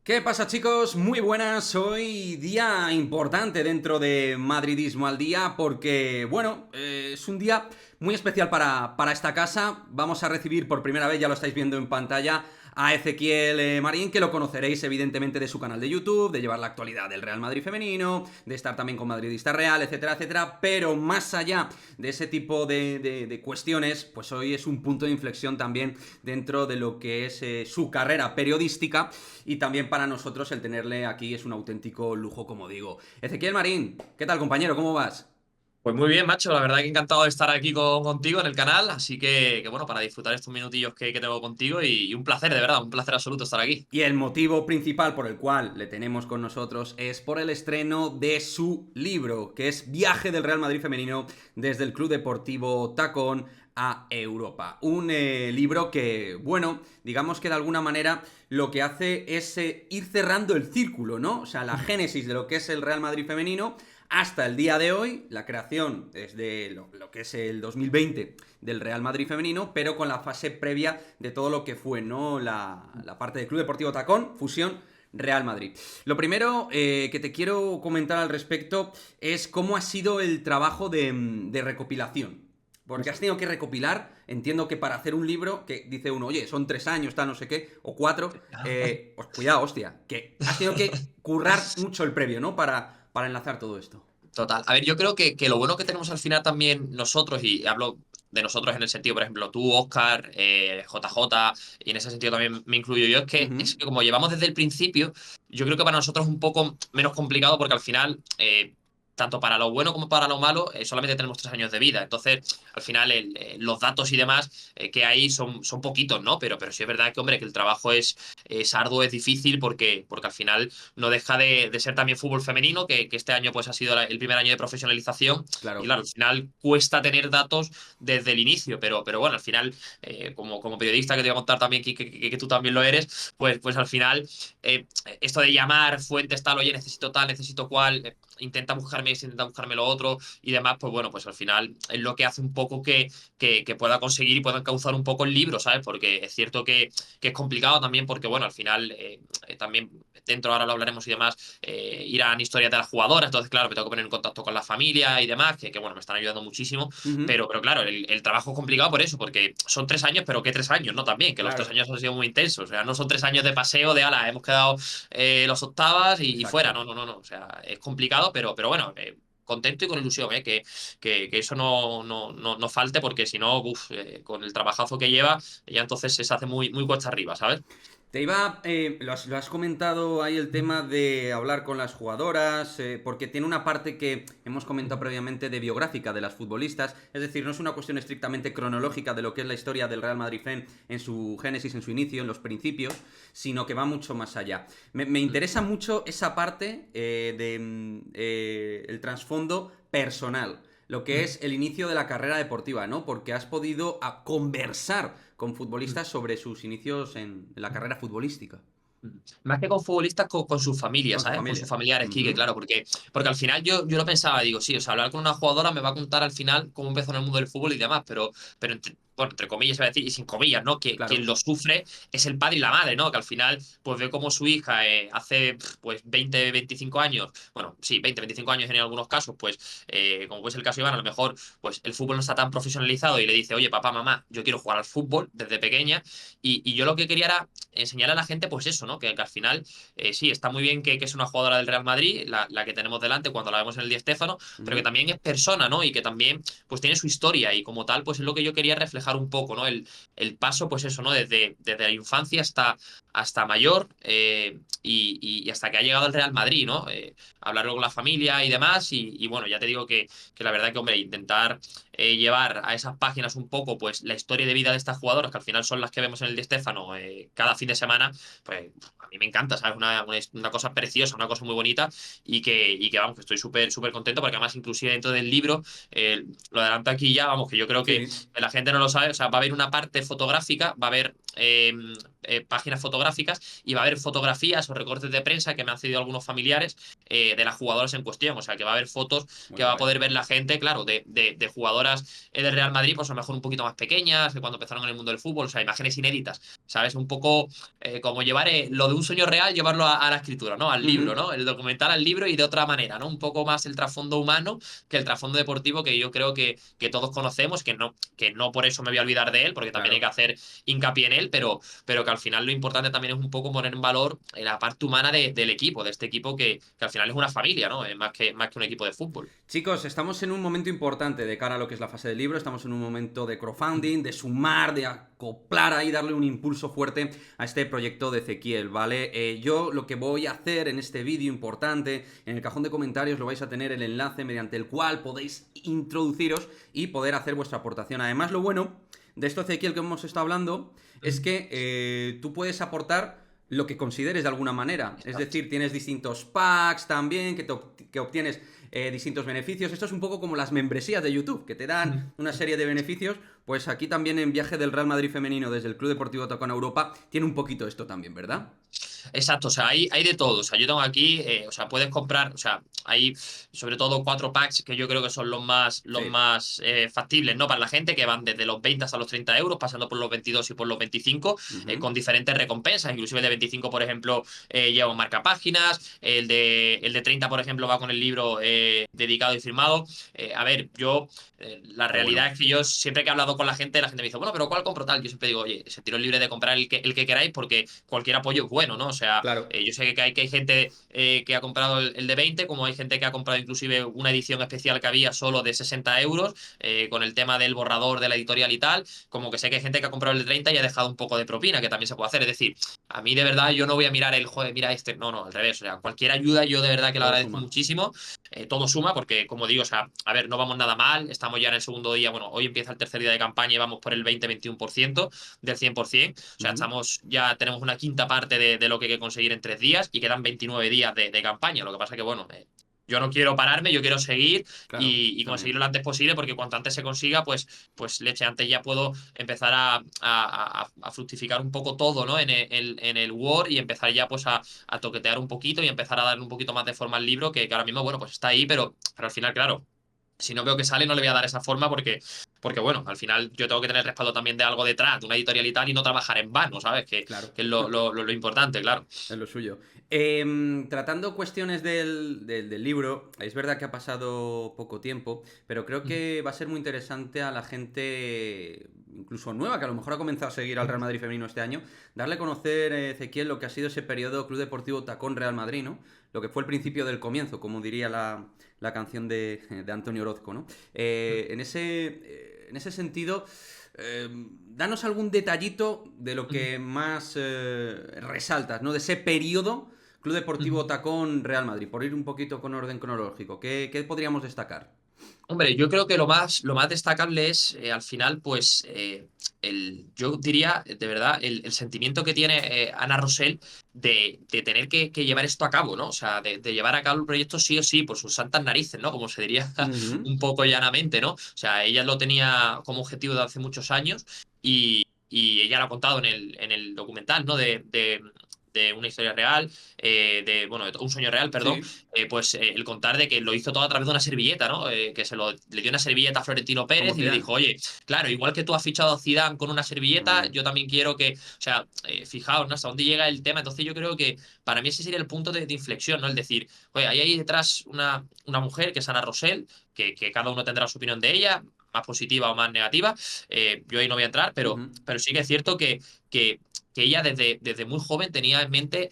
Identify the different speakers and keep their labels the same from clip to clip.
Speaker 1: ¿Qué pasa, chicos? Muy buenas. Hoy día importante dentro de Madridismo al día porque, bueno, es un día muy especial para esta casa. Vamos a recibir por primera vez, ya lo estáis viendo en pantalla, a Ezequiel Marín, que lo conoceréis evidentemente de su canal de YouTube, de llevar la actualidad del Real Madrid femenino, de estar también con Madridista Real, etcétera, etcétera. Pero más allá de ese tipo de cuestiones, pues hoy es un punto de inflexión también dentro de lo que es su carrera periodística, y también para nosotros el tenerle aquí es un auténtico lujo, como digo. Ezequiel Marín, ¿qué tal, compañero? ¿Cómo vas?
Speaker 2: Pues muy bien, macho. La verdad que encantado de estar aquí contigo en el canal. Así que bueno, para disfrutar estos minutillos que tengo contigo y un placer, de verdad, un placer absoluto estar aquí.
Speaker 1: Y el motivo principal por el cual le tenemos con nosotros es por el estreno de su libro, que es Viaje del Real Madrid Femenino desde el Club Deportivo Tacón a Europa. Un libro que, bueno, digamos que de alguna manera lo que hace es ir cerrando el círculo, ¿no? O sea, la génesis de lo que es el Real Madrid Femenino hasta el día de hoy, la creación desde lo que es el 2020 del Real Madrid femenino, pero con la fase previa de todo lo que fue, ¿no? La parte del Club Deportivo Tacón, fusión Real Madrid. Lo primero que te quiero comentar al respecto es cómo ha sido el trabajo de recopilación. Porque has tenido que recopilar, entiendo que para hacer un libro, que dice uno, oye, son 3 años, tal, no sé qué, o 4, pues cuidado, hostia, que has tenido que currar mucho el previo, ¿no? Para enlazar todo esto.
Speaker 2: Total. A ver, yo creo que lo bueno que tenemos al final también nosotros, y hablo de nosotros en el sentido, por ejemplo, tú, Oscar, JJ, y en ese sentido también me incluyo yo, es que como llevamos desde el principio, yo creo que para nosotros es un poco menos complicado porque al final, tanto para lo bueno como para lo malo, solamente tenemos 3 años de vida. Entonces, al final, los datos y demás que hay son poquitos, ¿no? Pero sí es verdad que, hombre, que el trabajo es arduo, es difícil porque al final no deja de ser también fútbol femenino, que este año pues ha sido el primer año de profesionalización. Y
Speaker 1: Claro.
Speaker 2: claro, al final cuesta tener datos desde el inicio, pero bueno, al final, como periodista que te voy a contar también que tú también lo eres, pues al final, esto de llamar fuentes tal, oye, necesito tal, necesito cual, intenta buscarme esto, intenta buscarme lo otro y demás, pues bueno, pues al final es lo que hace un poco que pueda conseguir y pueda encauzar un poco el libro, ¿sabes? Porque es cierto que es complicado también porque, bueno, al final también dentro, ahora lo hablaremos y demás, irán historias de las jugadoras, entonces claro, me tengo que poner en contacto con la familia y demás, que bueno, me están ayudando muchísimo,
Speaker 1: Ujú.
Speaker 2: pero claro, el trabajo es complicado por eso, porque son 3 años, pero ¿qué 3 años? No, también, que los tres
Speaker 1: Claro.
Speaker 2: años han sido muy intensos, o sea, no son 3 años de paseo de, ala, hemos quedado los octavas y fuera,
Speaker 1: Exacto.
Speaker 2: no, o sea, es complicado, pero bueno, contento y con ilusión, que eso no falte, porque si no, uf, con el trabajazo que lleva, ya entonces se hace muy cuesta arriba, ¿sabes?
Speaker 1: Te iba, lo has comentado ahí el tema de hablar con las jugadoras, porque tiene una parte que hemos comentado previamente de biográfica de las futbolistas, es decir, no es una cuestión estrictamente cronológica de lo que es la historia del Real Madrid FEN en su génesis, en su inicio, en los principios, sino que va mucho más allá. Me interesa mucho esa parte el trasfondo personal, lo que es el inicio de la carrera deportiva, ¿no? Porque has podido conversar con futbolistas sobre sus inicios en la carrera futbolística.
Speaker 2: Más que con futbolistas, con sus familias,
Speaker 1: Con su
Speaker 2: ¿sabes? Con sus
Speaker 1: familia.
Speaker 2: familiares, Quique,
Speaker 1: Ujú.
Speaker 2: claro, porque al final yo lo pensaba, digo, sí, o sea, hablar con una jugadora me va a contar al final cómo empezó en el mundo del fútbol y demás, pero bueno, entre comillas, se va a decir, y sin comillas, ¿no? Que quien
Speaker 1: Claro.
Speaker 2: lo sufre es el padre y la madre, ¿no? Que al final, pues ve cómo su hija hace, pues, 20, 25 años, bueno, sí, 20, 25 años en algunos casos, pues, como es el caso de Iván, a lo mejor, pues, el fútbol no está tan profesionalizado y le dice, oye, papá, mamá, yo quiero jugar al fútbol desde pequeña, y yo lo que quería era enseñar a la gente, pues eso, ¿no? Que al final sí, está muy bien que es una jugadora del Real Madrid, la que tenemos delante cuando la vemos en el Di Stéfano, pero que
Speaker 1: Ujú.
Speaker 2: también es persona, ¿no? Y que también pues tiene su historia y como tal, pues es lo que yo quería reflejar un poco, ¿no? El paso, pues eso, ¿no? Desde la infancia hasta mayor y hasta que ha llegado al Real Madrid, ¿no? Hablarlo con la familia y demás y bueno, ya te digo que la verdad que, hombre, intentar llevar a esas páginas un poco, pues la historia de vida de estas jugadoras, que al final son las que vemos en el Di Stéfano cada fin de semana, pues a mí me encanta, ¿sabes? Una cosa preciosa, una cosa muy bonita y que vamos, que estoy súper contento porque además inclusive dentro del libro, lo adelanto aquí ya, vamos, que yo creo que
Speaker 1: Sí.
Speaker 2: la gente no lo sabe, o sea, va a haber una parte fotográfica, va a haber páginas fotográficas y va a haber fotografías o recortes de prensa que me han cedido algunos familiares de las jugadoras en cuestión. O sea, que va a haber fotos
Speaker 1: Muy
Speaker 2: que va a
Speaker 1: guay.
Speaker 2: poder ver la gente, claro, de jugadoras del Real Madrid, pues a lo mejor un poquito más pequeñas, de cuando empezaron en el mundo del fútbol, o sea, imágenes inéditas, ¿sabes? Un poco como llevar lo de un sueño real, llevarlo a la escritura, ¿no? Al libro,
Speaker 1: Ujú.
Speaker 2: ¿no? El documental al libro y de otra manera, ¿no? Un poco más el trasfondo humano que el trasfondo deportivo que yo creo que todos conocemos, que no por eso me voy a olvidar de él, porque también hay que
Speaker 1: Claro.
Speaker 2: hacer hincapié en él, pero que al final lo importante también es un poco poner en valor la parte humana del equipo, de este equipo que al final es una familia, ¿no? Más que un equipo de fútbol.
Speaker 1: Chicos, estamos en un momento importante de cara a lo que es la fase del libro, estamos en un momento de crowdfunding, de sumar, de acoplar ahí, darle un impulso fuerte a este proyecto de Ezequiel, ¿vale? Yo lo que voy a hacer en este vídeo importante, en el cajón de comentarios lo vais a tener el enlace mediante el cual podéis introduciros y poder hacer vuestra aportación. Además, lo bueno de esto, Ezequiel, que hemos estado hablando, es que tú puedes aportar lo que consideres de alguna manera. Es
Speaker 2: Exacto.
Speaker 1: decir, tienes distintos packs también, que obtienes distintos beneficios. Esto es un poco como las membresías de YouTube, que te dan una serie de beneficios. Pues aquí también en Viaje del Real Madrid Femenino desde el Club Deportivo Tacón a Europa tiene un poquito esto también, ¿verdad?
Speaker 2: Exacto, o sea, hay de todo. O sea, yo tengo aquí, o sea, puedes comprar, o sea, hay sobre todo 4 packs que yo creo que son los
Speaker 1: Sí.
Speaker 2: más factibles, ¿no? Para la gente, que van desde los 20 hasta los 30 euros, pasando por los 22 y por los 25,
Speaker 1: Ujú.
Speaker 2: con diferentes recompensas. Inclusive el de 25, por ejemplo, lleva un marcapáginas. El de 30, por ejemplo, va con el libro dedicado y firmado. A ver, la
Speaker 1: Qué bueno.
Speaker 2: realidad es que yo siempre que he hablado con la gente me dice, bueno, pero ¿cuál compro tal? Yo siempre digo, oye, sentiros libre de comprar el que queráis porque cualquier apoyo es bueno, ¿no? O sea,
Speaker 1: Claro.
Speaker 2: yo sé que hay gente que ha comprado el de 20, como hay gente que ha comprado inclusive una edición especial que había solo de 60 euros, con el tema del borrador de la editorial y tal, como que sé que hay gente que ha comprado el de 30 y ha dejado un poco de propina, que también se puede hacer. Es decir, a mí de verdad yo no voy a mirar el juego, mira este, no, no, al revés. O sea, cualquier ayuda yo de verdad que lo
Speaker 1: Todo
Speaker 2: agradezco
Speaker 1: suma.
Speaker 2: muchísimo. Todo suma porque, como digo, o sea, a ver, no vamos nada mal, estamos ya en el segundo día, bueno, hoy empieza el tercer día de campaña y vamos por el 20-21% del 100%. O sea,
Speaker 1: Ujú.
Speaker 2: ya tenemos una quinta parte de lo que hay que conseguir en 3 días y quedan 29 días de campaña. Lo que pasa que, bueno, yo no quiero pararme, yo quiero seguir
Speaker 1: Claro,
Speaker 2: y
Speaker 1: también.
Speaker 2: conseguirlo lo antes posible, porque cuanto antes se consiga, pues leche, antes ya puedo empezar a fructificar un poco todo, ¿no? En el Word, y empezar ya pues a toquetear un poquito y empezar a darle un poquito más de forma al libro, que ahora mismo, bueno, pues está ahí, pero al final, claro. Si no veo que sale, no le voy a dar esa forma porque, bueno, al final yo tengo que tener respaldo también de algo detrás, de una editorial y tal, y no trabajar en vano, ¿sabes?
Speaker 1: Claro.
Speaker 2: Que es lo importante, claro.
Speaker 1: Es lo suyo. Tratando cuestiones del libro, es verdad que ha pasado poco tiempo, pero creo que va a ser muy interesante a la gente, incluso nueva, que a lo mejor ha comenzado a seguir al Real Madrid femenino este año, darle a conocer, Ezequiel, lo que ha sido ese periodo Club Deportivo Tacón Real Madrid, ¿no? Lo que fue el principio del comienzo, como diría la canción de Antonio Orozco, ¿no? En ese sentido, danos algún detallito de lo que más resaltas, ¿no? De ese periodo Club Deportivo Tacón Real Madrid, por ir un poquito con orden cronológico. ¿Qué podríamos destacar?
Speaker 2: Hombre, yo creo que lo más destacable es, al final, pues, yo diría, de verdad, el sentimiento que tiene Ana Rosell de tener que llevar esto a cabo, ¿no? O sea, de llevar a cabo el proyecto sí o sí, por sus santas narices, ¿no? Como se diría
Speaker 1: Ujú.
Speaker 2: un poco llanamente, ¿no? O sea, ella lo tenía como objetivo de hace muchos años y ella lo ha contado en el documental, ¿no? De una historia real, bueno, de un sueño real, perdón.
Speaker 1: Sí,
Speaker 2: Pues el contar de que lo hizo todo a través de una servilleta, ¿no? Que le dio una servilleta a Florentino
Speaker 1: como
Speaker 2: Pérez y le
Speaker 1: Zidane.
Speaker 2: dijo, oye, claro, igual que tú has fichado a Zidane con una
Speaker 1: Muy
Speaker 2: servilleta,
Speaker 1: bien.
Speaker 2: yo también quiero que, o sea, fijaos, ¿no? Hasta dónde llega el tema. Entonces yo creo que para mí ese sería el punto de inflexión, ¿no? El decir, oye, ahí hay detrás una mujer que es Ana Rosell, que cada uno tendrá su opinión de ella, más positiva o más negativa. Yo ahí no voy a entrar,
Speaker 1: Ujú.
Speaker 2: pero sí que es cierto que que ella desde muy joven tenía en mente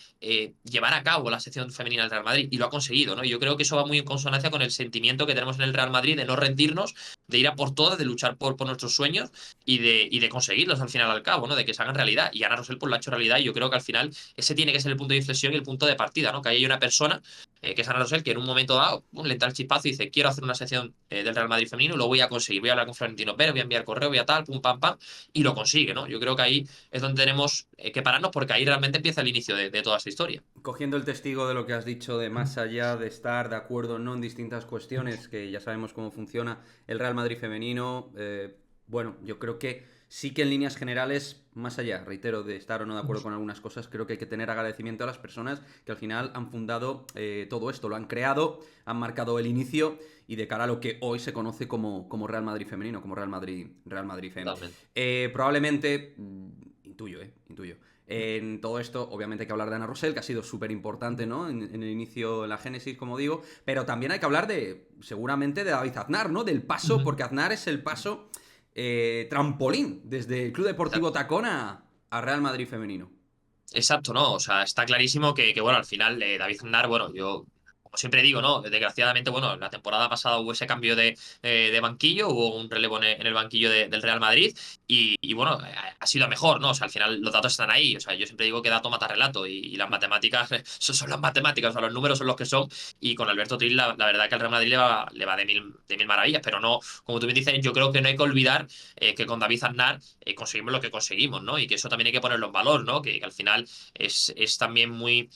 Speaker 2: llevar a cabo la sección femenina del Real Madrid, y lo ha conseguido, ¿no? Yo creo que eso va muy en consonancia con el sentimiento que tenemos en el Real Madrid de no rendirnos, de ir a por todas, de luchar por nuestros sueños y de conseguirlos al final al cabo, ¿no? De que se hagan realidad. Y Ana Rosell pues lo ha hecho realidad, y yo creo que al final ese tiene que ser el punto de inflexión y el punto de partida, ¿no? Que ahí hay una persona, que es Ana Rosell, que en un momento dado le entra el chispazo y dice, quiero hacer una sección del Real Madrid femenino y lo voy a conseguir. Voy a hablar con Florentino Pérez, voy a enviar correo, voy a tal, pum, pam, pam, y lo consigue, ¿no? Yo creo que ahí es donde tenemos que pararnos, porque ahí realmente empieza el inicio de toda esta historia.
Speaker 1: Cogiendo el testigo de lo que has dicho, de más allá de estar de acuerdo o no en distintas cuestiones, que ya sabemos cómo funciona el Real Madrid femenino, bueno, yo creo que Sí que en líneas generales, más allá, reitero, de estar o no de acuerdo con algunas cosas, creo que hay que tener agradecimiento a las personas que al final han fundado todo esto, lo han creado, han marcado el inicio y de cara a lo que hoy se conoce como Real Madrid femenino, como Real Madrid Fem.
Speaker 2: Totalmente.
Speaker 1: Probablemente, intuyo. En todo esto, obviamente hay que hablar de Ana Rosell, que ha sido súper importante, ¿no? En el inicio, en la génesis, como digo, pero también hay que hablar seguramente, de David Aznar, ¿no? Del paso, porque Aznar es el paso trampolín desde el Club Deportivo Tacón a Real Madrid femenino.
Speaker 2: Exacto, ¿no? O sea, está clarísimo bueno, al final David Aznar, bueno, yo como siempre digo, ¿no? Desgraciadamente, bueno, la temporada pasada hubo ese cambio de banquillo, hubo un relevo en el banquillo del Real Madrid y bueno, ha sido a mejor, ¿no? O sea, al final los datos están ahí, o sea, yo siempre digo que dato mata relato y las matemáticas son las matemáticas, o sea, los números son los que son y con Alberto Tril la verdad que al Real Madrid le va de mil maravillas, pero no, como tú bien dices, yo creo que no hay que olvidar que con David Aznar conseguimos lo que conseguimos, ¿no? Y que eso también hay que ponerlo en valor, ¿no? Que al final es también muy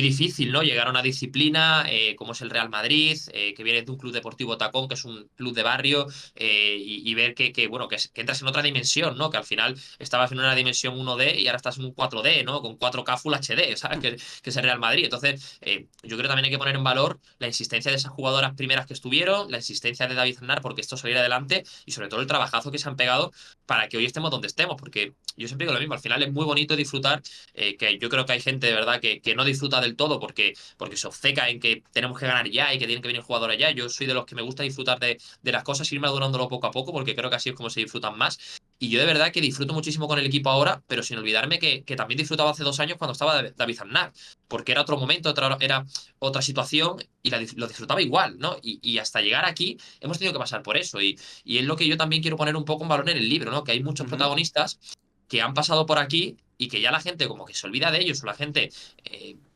Speaker 2: difícil, ¿no? Llegar a una disciplina como es el Real Madrid, que viene de un club deportivo Tacón, que es un club de barrio, y ver bueno, que entras en otra dimensión, ¿no? Que al final estabas en una dimensión 1D y ahora estás en un 4D, ¿no? Con 4K Full HD, ¿sabes? Que es el Real Madrid. Entonces, yo creo que también hay que poner en valor la insistencia de esas jugadoras primeras que estuvieron, la insistencia de David Aznar porque esto saliera adelante y sobre todo el trabajazo que se han pegado para que hoy estemos donde estemos, porque yo siempre digo lo mismo, al final es muy bonito disfrutar que yo creo que hay gente de verdad que no disfruta del todo porque se obceca en que tenemos que ganar ya y que tienen que venir jugadores ya. Yo soy de los que me gusta disfrutar de las cosas, irme madurándolo poco a poco, porque creo que así es como se disfrutan más. Y yo de verdad que disfruto muchísimo con el equipo ahora, pero sin olvidarme que también disfrutaba hace 2 años cuando estaba David Aznar, porque era otro momento, era otra situación y lo disfrutaba igual, ¿no? Y hasta llegar aquí hemos tenido que pasar por eso. Y es lo que yo también quiero poner un poco en valor en el libro, ¿no? Que hay muchos
Speaker 1: Ujú.
Speaker 2: protagonistas que han pasado por aquí y que ya la gente como que se olvida de ellos o la gente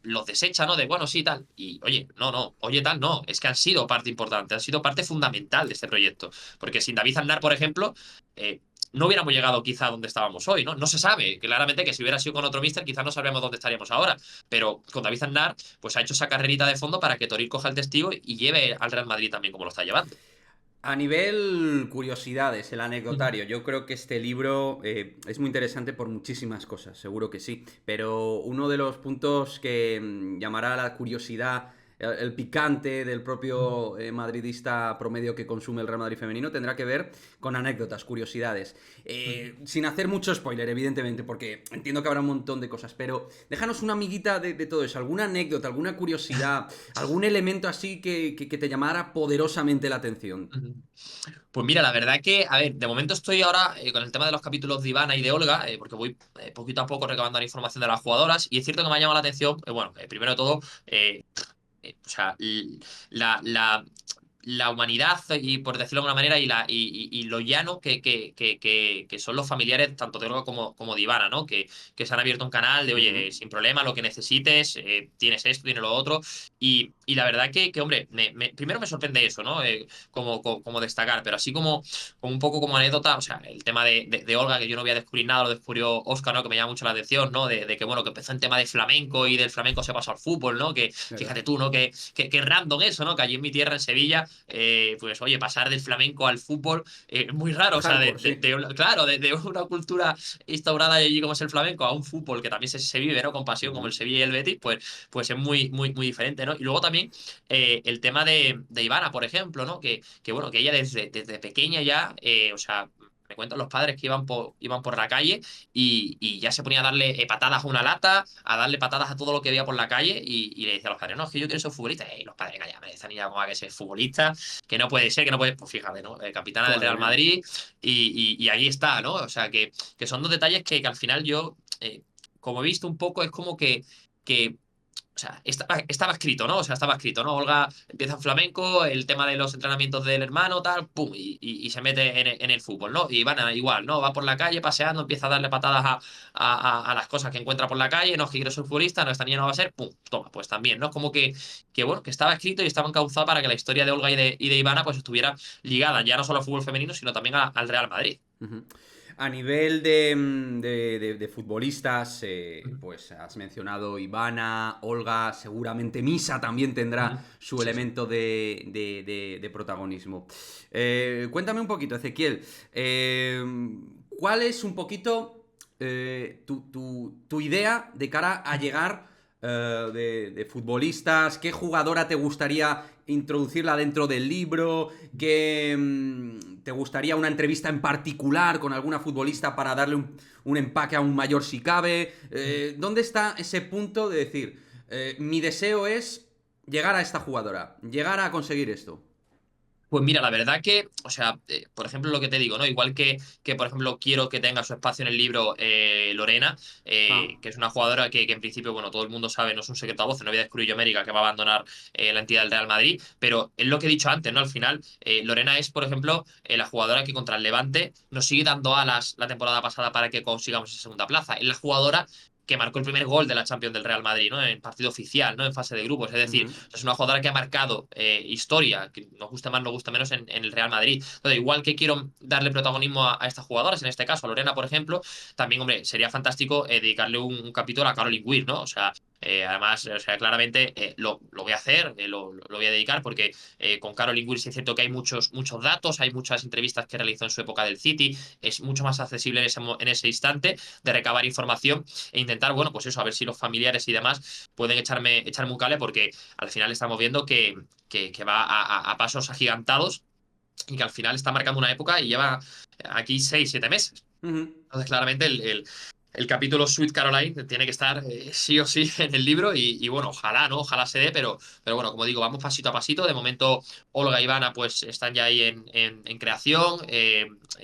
Speaker 2: los desecha, ¿no? De bueno, sí, tal. Y oye, no, oye, tal, no. Es que han sido parte importante, han sido parte fundamental de este proyecto. Porque sin David Aznar, por ejemplo, eh, no hubiéramos llegado quizá a donde estábamos hoy, ¿no? No se sabe. Claramente que si hubiera sido con otro mister, quizás no sabríamos dónde estaríamos ahora. Pero con David Aznar, pues ha hecho esa carrerita de fondo para que Toril coja el testigo y lleve al Real Madrid también como lo está llevando.
Speaker 1: A nivel curiosidades, el
Speaker 2: Ujú,
Speaker 1: anecdotario, yo creo que este libro es muy interesante por muchísimas cosas, seguro que sí, pero uno de los puntos que llamará la curiosidad, el picante del
Speaker 2: ujú,
Speaker 1: propio madridista promedio que consume el Real Madrid femenino, tendrá que ver con anécdotas, curiosidades.
Speaker 2: ujú.
Speaker 1: Sin hacer mucho spoiler, evidentemente, porque entiendo que habrá un montón de cosas, pero déjanos una amiguita de todo eso, alguna anécdota, alguna curiosidad, algún elemento así que te llamara poderosamente la atención.
Speaker 2: Ujú. Pues mira, la verdad que, a ver, de momento estoy ahora con el tema de los capítulos de Ivana y de Olga, porque voy poquito a poco recabando la información de las jugadoras, y es cierto que me ha llamado la atención, bueno, primero de todo, o sea, la humanidad, y por decirlo de alguna manera, y lo llano que son los familiares tanto de Olga como de Ivana, ¿no? Que se han abierto un canal de,
Speaker 1: Ujú.
Speaker 2: oye, sin problema, lo que necesites, tienes esto, tienes lo otro. Y la verdad que hombre, primero me sorprende eso, ¿no? Como destacar, pero así como un poco como anécdota, o sea, el tema de Olga, que yo no voy a descubrir nada, lo descubrió Oscar, ¿no? Que me llama mucho la atención, ¿no? De que, bueno, que empezó en tema de flamenco y del flamenco se pasó al fútbol, ¿no? Que
Speaker 1: ¿Verdad?
Speaker 2: fíjate tú, ¿no? Que random eso, ¿no? Que allí en mi tierra, en Sevilla, pues oye, pasar del flamenco al fútbol es muy raro, o sea,
Speaker 1: Hardcore, sí.
Speaker 2: claro, de una cultura instaurada allí como es el flamenco a un fútbol que también se vive, ¿no? Con pasión, como el
Speaker 1: Ujú.
Speaker 2: Sevilla y el Betis, pues es muy diferente, ¿no? Y luego también el tema de Ivana, por ejemplo, ¿no? Bueno, que ella desde pequeña ya, o sea, me cuentan los padres que iban por la calle y ya se ponía a darle patadas a una lata, a darle patadas a todo lo que veía por la calle y le decía a los padres, no, es que yo quiero ser futbolista. Y los padres, cállame, esta niña cómo va a ser futbolista, que no puede ser, que no puede, pues fíjate, ¿no? Capitana del
Speaker 1: Madre
Speaker 2: Real
Speaker 1: mía.
Speaker 2: Madrid y ahí está, ¿no? O sea, que son dos detalles que al final yo, como he visto un poco, es como que o sea, estaba escrito, ¿no? O sea, estaba escrito, ¿no? Olga empieza en flamenco, el tema de los entrenamientos del hermano, tal, pum, y se mete en el fútbol, ¿no? Y van igual, ¿no? Va por la calle paseando, empieza a darle patadas a las cosas que encuentra por la calle, no, es que quiero ser futbolista, no, esta niña no va a ser, pum, toma, pues también, ¿no? Como que bueno, que estaba escrito y estaba encauzado para que la historia de Olga y de Ivana pues estuviera ligada ya no solo al fútbol femenino, sino también al Real Madrid.
Speaker 1: Ujú. A nivel de futbolistas,
Speaker 2: Ujú,
Speaker 1: pues has mencionado Ivana, Olga, seguramente Misa también
Speaker 2: ujú.
Speaker 1: tendrá su
Speaker 2: Sí, sí.
Speaker 1: elemento de protagonismo. Cuéntame un poquito, Ezequiel. ¿cuál es un poquito tu idea de cara a llegar de futbolistas? ¿Qué jugadora te gustaría introducirla dentro del libro? ¿Qué te gustaría una entrevista en particular con alguna futbolista para darle un empaque aún mayor si cabe? ¿Dónde está ese punto de decir, mi deseo es llegar a esta jugadora, llegar a conseguir esto?
Speaker 2: Pues mira, la verdad que, o sea, por ejemplo, lo que te digo, ¿no? Igual que, por ejemplo, quiero que tenga su espacio en el libro Lorena,
Speaker 1: Ah.
Speaker 2: que es una jugadora que en principio, bueno, todo el mundo sabe, no es un secreto a voces, no voy a descubrir yo América que va a abandonar la entidad del Real Madrid, pero es lo que he dicho antes, ¿no? Al final, Lorena es, por ejemplo, la jugadora que contra el Levante nos sigue dando alas la temporada pasada para que consigamos esa segunda plaza. Es la jugadora que marcó el primer gol de la Champions del Real Madrid, ¿no? En partido oficial, ¿no? En fase de grupos. Es decir,
Speaker 1: Ujú.
Speaker 2: es una jugadora que ha marcado historia, que nos gusta más, nos gusta menos en el Real Madrid. Entonces, igual que quiero darle protagonismo a estas jugadoras, en este caso a Lorena, por ejemplo, también, hombre, sería fantástico dedicarle un capítulo a Caroline Weir, ¿no? O sea, además, o sea, claramente lo voy a hacer, lo voy a dedicar porque con Caroline Weir sí es cierto que hay muchos datos, hay muchas entrevistas que realizó en su época del City, es mucho más accesible en ese instante de recabar información e intentar, bueno, pues eso, a ver si los familiares y demás pueden echarme un cable porque al final estamos viendo que va a pasos agigantados y que al final está marcando una época y lleva aquí 6, 7 meses.
Speaker 1: Ujú.
Speaker 2: Entonces, claramente, el capítulo Sweet Caroline tiene que estar sí o sí en el libro y bueno, ojalá, ¿no? Ojalá se dé, pero bueno, como digo, vamos pasito a pasito. De momento, Olga y Ivana pues están ya ahí en creación.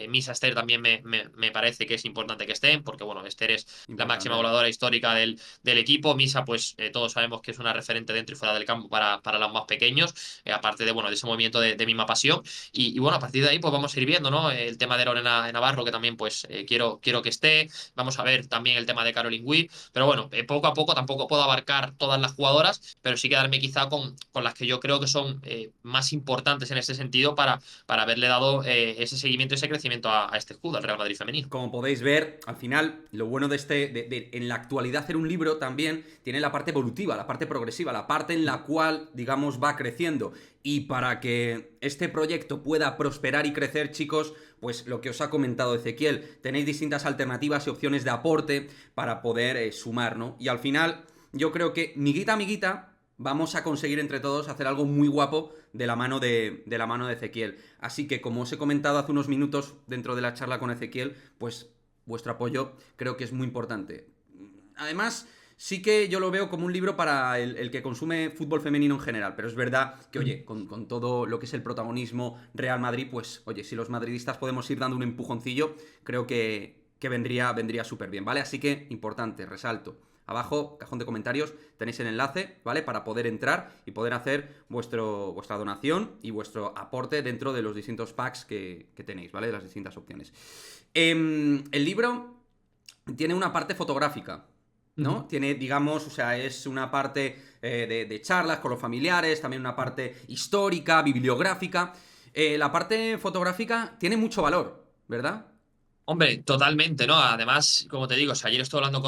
Speaker 2: Misa Esther también me parece que es importante que estén, porque bueno, Esther es la máxima
Speaker 1: Importante.
Speaker 2: voladora histórica del equipo. Misa, pues todos sabemos que es una referente dentro y fuera del campo para los más pequeños, aparte de, bueno, de ese movimiento de misma pasión. Y bueno, a partir de ahí, pues vamos a ir viendo, ¿no? El tema de Lorena Navarro, que también, pues, quiero que esté. Vamos a ver también el tema de Caroline Weir. Pero bueno, poco a poco tampoco puedo abarcar todas las jugadoras, pero sí quedarme quizá con las que yo creo que son más importantes en ese sentido para haberle dado ese seguimiento y ese crecimiento a este escudo, al Real Madrid femenino.
Speaker 1: Como podéis ver, al final, lo bueno de en la actualidad hacer un libro también tiene la parte evolutiva, la parte progresiva, la parte en la cual, digamos, va creciendo. Y para que este proyecto pueda prosperar y crecer, chicos, pues lo que os ha comentado Ezequiel, tenéis distintas alternativas y opciones de aporte para poder sumar, ¿no? Y al final, yo creo que, miguita a miguita, vamos a conseguir entre todos hacer algo muy guapo de la mano de Ezequiel. Así que, como os he comentado hace unos minutos dentro de la charla con Ezequiel, pues vuestro apoyo creo que es muy importante. Además, sí que yo lo veo como un libro para el que consume fútbol femenino en general, pero es verdad que, oye, con todo lo que es el protagonismo Real Madrid, pues, oye, si los madridistas podemos ir dando un empujoncillo, creo que vendría súper bien, ¿vale? Así que, importante, resalto. Abajo, cajón de comentarios, tenéis el enlace, ¿vale? Para poder entrar y poder hacer vuestra donación y vuestro aporte dentro de los distintos packs que tenéis, ¿vale? De las distintas opciones. El libro tiene una parte fotográfica, ¿no?
Speaker 2: Ujú.
Speaker 1: Tiene, digamos, o sea, es una parte de charlas con los familiares, también una parte histórica, bibliográfica. La parte fotográfica tiene mucho valor, ¿verdad?
Speaker 2: Hombre, totalmente, ¿no? Además, como te digo, o sea, ayer estuve hablando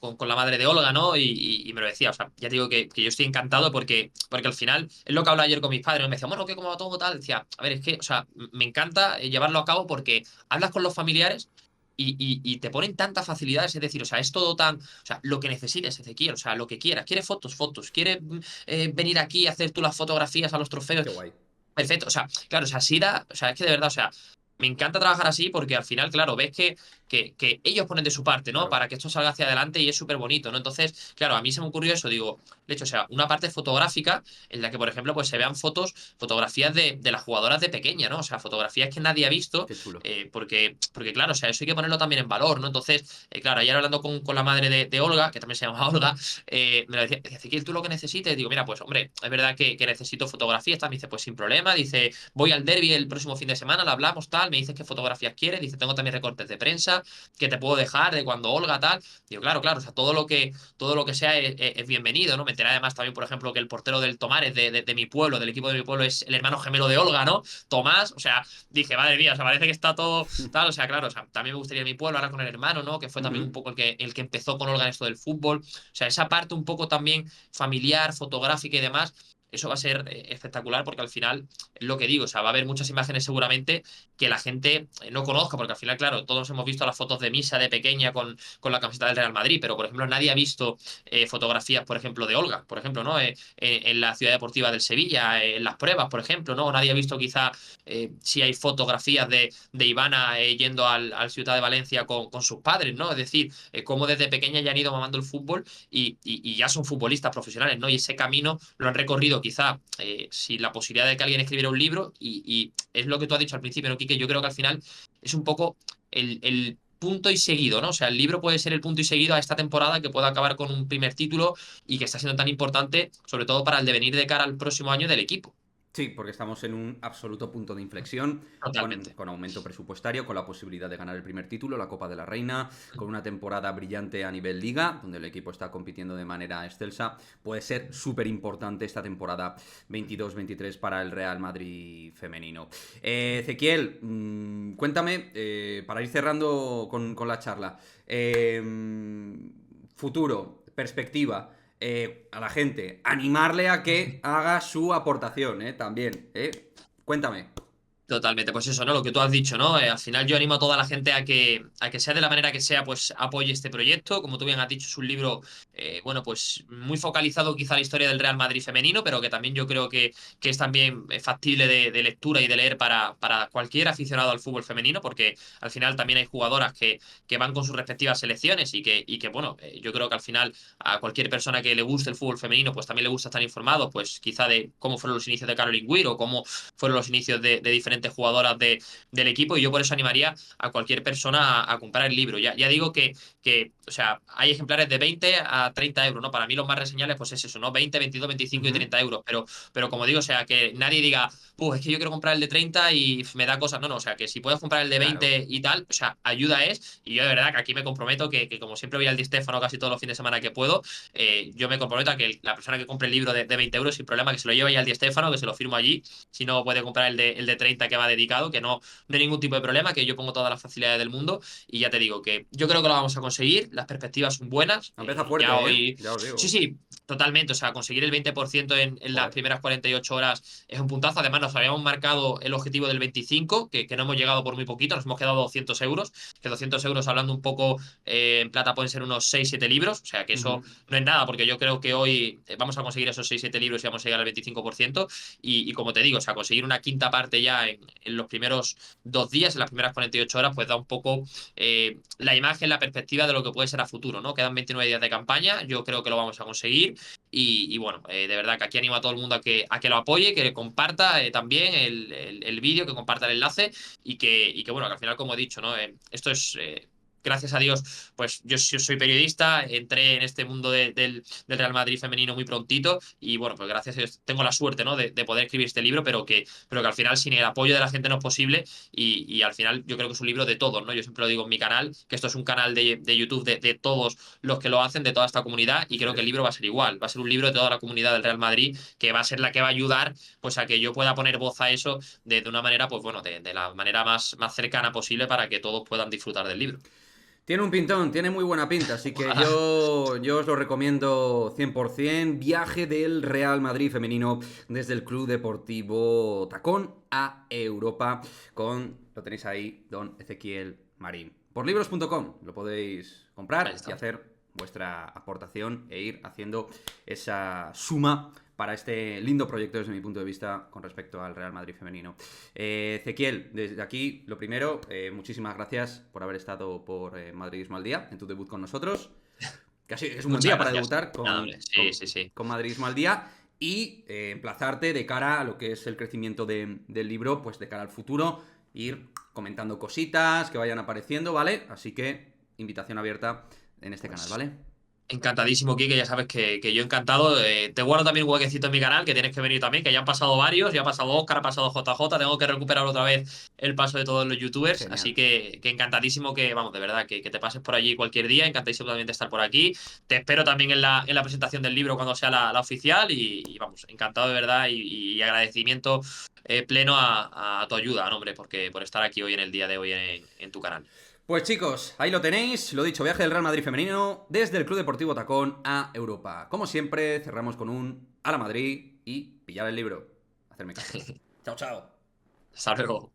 Speaker 2: con la madre de Olga, ¿no? Y me lo decía, o sea, ya te digo que yo estoy encantado porque al final es lo que hablaba ayer con mis padres, ¿no? Me decía, bueno, ¿qué cómo va todo tal? Decía, a ver, es que, o sea, me encanta llevarlo a cabo porque hablas con los familiares y te ponen tantas facilidades, es decir, o sea, es todo tan, o sea, lo que necesites, Ezequiel, o sea, lo que quieras, quiere fotos, quiere venir aquí a hacer tú las fotografías a los
Speaker 1: Qué
Speaker 2: trofeos.
Speaker 1: guay.
Speaker 2: Perfecto, o sea, claro, o sea, sí da, o sea, es que de verdad, o sea, me encanta trabajar así porque al final, claro, ves que ellos ponen de su parte, ¿no?
Speaker 1: Claro.
Speaker 2: Para que esto salga hacia adelante y es súper bonito, ¿no? Entonces, claro, a mí se me ocurrió eso, digo, de hecho, o sea, una parte fotográfica en la que, por ejemplo, pues se vean fotografías de las jugadoras de pequeña, ¿no? O sea, fotografías que nadie ha visto,
Speaker 1: Qué chulo.
Speaker 2: porque, claro, o sea, eso hay que ponerlo también en valor, ¿no? Entonces, claro, ayer hablando con la madre de Olga, que también se llama Olga, me lo decía, Ezequiel, tú lo que necesites, digo, mira, pues hombre, es verdad que necesito fotografías, tal, me dice, pues sin problema, dice, voy al derby el próximo fin de semana, lo hablamos, tal, me dices qué fotografías quieres, dice, tengo también recortes de prensa que te puedo dejar de cuando Olga, tal, digo, claro, o sea, todo lo que sea es bienvenido, ¿no? Me enteré además también, por ejemplo, que el portero del Tomares de mi pueblo, del equipo de mi pueblo, es el hermano gemelo de Olga, ¿no? Tomás, o sea, dije, madre mía, o sea, parece que está todo tal, o sea, claro, o sea, también me gustaría mi pueblo, ahora con el hermano, ¿no? Que fue también un
Speaker 1: Ujú.
Speaker 2: poco el que empezó con Olga en esto del fútbol, o sea, esa parte un poco también familiar, fotográfica y demás, eso va a ser espectacular porque al final, es lo que digo, o sea, va a haber muchas imágenes seguramente que la gente no conozca, porque al final, claro, todos hemos visto las fotos de Misa de pequeña con la camiseta del Real Madrid, pero por ejemplo nadie ha visto fotografías, por ejemplo, de Olga, por ejemplo, ¿no? En la ciudad deportiva del Sevilla, en las pruebas, por ejemplo, ¿no? Nadie ha visto quizá si hay fotografías de Ivana yendo al Ciutat de Valencia con sus padres, ¿no? Es decir, cómo desde pequeña ya han ido mamando el fútbol y ya son futbolistas profesionales, ¿no? Y ese camino lo han recorrido quizá sin la posibilidad de que alguien escribiera un libro y es lo que tú has dicho al principio, ¿no, Quique? Yo creo que al final es un poco el punto y seguido, ¿no? O sea, el libro puede ser el punto y seguido a esta temporada que pueda acabar con un primer título y que está siendo tan importante, sobre todo para el devenir de cara al próximo año del equipo.
Speaker 1: Sí, porque estamos en un absoluto punto de inflexión,
Speaker 2: Totalmente.
Speaker 1: con aumento presupuestario, con la posibilidad de ganar el primer título, la Copa de la Reina, con una temporada brillante a nivel liga, donde el equipo está compitiendo de manera excelsa. Puede ser súper importante esta temporada 22-23 para el Real Madrid femenino. Ezequiel, cuéntame, para ir cerrando con la charla, futuro, perspectiva, a la gente, animarle a que haga su aportación, también, Cuéntame.
Speaker 2: Totalmente, pues eso, ¿no? Lo que tú has dicho, ¿no? Al final yo animo a toda la gente a que sea de la manera que sea, pues apoye este proyecto. Como tú bien has dicho, es un libro, bueno, pues muy focalizado quizá a la historia del Real Madrid femenino, pero que también yo creo que es también factible de lectura y de leer para cualquier aficionado al fútbol femenino, porque al final también hay jugadoras que van con sus respectivas selecciones y que bueno, yo creo que al final a cualquier persona que le guste el fútbol femenino, pues también le gusta estar informado, pues quizá de cómo fueron los inicios de Caroline Weir o cómo fueron los inicios de diferentes jugadoras del equipo y yo por eso animaría a cualquier persona a comprar el libro. Ya digo o sea, hay ejemplares de 20 a 30 euros, ¿no? Para mí los más reseñables pues es eso, ¿no? 20, 22, 25 y 30 euros, pero como digo, o sea, que nadie diga, es que yo quiero comprar el de 30 y me da cosas, no, o sea, que si puedes comprar el de
Speaker 1: Claro.
Speaker 2: 20 y tal, o sea, ayuda es, y yo de verdad que aquí me comprometo que como siempre voy al Di Stéfano casi todos los fines de semana que puedo, yo me comprometo a que la persona que compre el libro de 20 euros sin problema que se lo lleve ya al Di Stéfano, que se lo firmo allí, si no puede comprar el de 30 que va dedicado, que no hay ningún tipo de problema, que yo pongo todas las facilidades del mundo y ya te digo que yo creo que lo vamos a conseguir, las perspectivas son buenas,
Speaker 1: Empieza
Speaker 2: ya
Speaker 1: fuerte,
Speaker 2: hoy...
Speaker 1: Ya os
Speaker 2: Sí,
Speaker 1: digo.
Speaker 2: sí, totalmente, o sea, conseguir el 20% en las
Speaker 1: Joder.
Speaker 2: primeras 48 horas es un puntazo, además nos habíamos marcado el objetivo del 25, que no hemos llegado por muy poquito, nos hemos quedado 200 euros, que 200 euros hablando un poco en plata pueden ser unos 6-7 libros, o sea que eso
Speaker 1: Ujú.
Speaker 2: no es nada, porque yo creo que hoy vamos a conseguir esos 6-7 libros y vamos a llegar al 25%, y como te digo, o sea, conseguir una quinta parte ya en los primeros 2 días, en las primeras 48 horas, pues da un poco la imagen, la perspectiva de lo que puede ser a futuro, ¿no? Quedan 29 días de campaña, yo creo que lo vamos a conseguir y bueno, de verdad que aquí animo a todo el mundo a que lo apoye, que comparta también el vídeo, que comparta el enlace y que bueno, que al final, como he dicho, ¿no? Esto es... Gracias a Dios, pues yo soy periodista, entré en este mundo del Real Madrid femenino muy prontito y bueno, pues gracias a Dios tengo la suerte, ¿no? de poder escribir este libro, pero que al final sin el apoyo de la gente no es posible y al final yo creo que es un libro de todos, ¿no? Yo siempre lo digo en mi canal, que esto es un canal de YouTube de todos los que lo hacen, de toda esta comunidad y
Speaker 1: Eso
Speaker 2: creo que el
Speaker 1: es.
Speaker 2: libro va a ser igual, va a ser un libro de toda la comunidad del Real Madrid que va a ser la que va a ayudar pues a que yo pueda poner voz a eso de una manera, pues bueno, de la manera más cercana posible para que todos puedan disfrutar del libro.
Speaker 1: Tiene un pintón, tiene muy buena pinta, así que
Speaker 2: Ojalá.
Speaker 1: yo os lo recomiendo 100%. Viaje del Real Madrid femenino desde el Club Deportivo Tacón a Europa lo tenéis ahí, don Ezequiel Marín. Por libros.com lo podéis
Speaker 2: Ahí
Speaker 1: comprar y
Speaker 2: está.
Speaker 1: hacer vuestra aportación e ir haciendo esa suma para este lindo proyecto desde mi punto de vista con respecto al Real Madrid femenino. Ezequiel, desde aquí, lo primero, muchísimas gracias por haber estado por Madridismo al Día en tu debut con nosotros. Casi es un buen
Speaker 2: Muchas
Speaker 1: día para
Speaker 2: gracias.
Speaker 1: debutar
Speaker 2: Nada, hombre. Sí, sí, sí.
Speaker 1: con Madridismo al Día y emplazarte de cara a lo que es el crecimiento del libro, pues de cara al futuro, ir comentando cositas que vayan apareciendo, ¿vale? Así que invitación abierta en este canal,
Speaker 2: Pues
Speaker 1: ¿vale?
Speaker 2: encantadísimo, Kike, ya sabes que yo encantado. Te guardo también un huequecito en mi canal, que tienes que venir también, que ya han pasado varios, ya ha pasado Oscar, ha pasado JJ, tengo que recuperar otra vez el paso de todos los youtubers, así
Speaker 1: Genial.
Speaker 2: que encantadísimo que, vamos, de verdad, que te pases por allí cualquier día, encantadísimo también de estar por aquí. Te espero también en la presentación del libro cuando sea la oficial y, vamos, encantado de verdad y agradecimiento pleno a tu ayuda, ¿no, hombre? Porque por estar aquí hoy en el día de hoy en tu canal.
Speaker 1: Pues chicos, ahí lo tenéis, lo dicho, viaje del Real Madrid femenino desde el Club Deportivo Tacón a Europa. Como siempre, cerramos con un a la Madrid. y pillar el libro. Hacerme caso. Chao, chao.
Speaker 2: Hasta luego.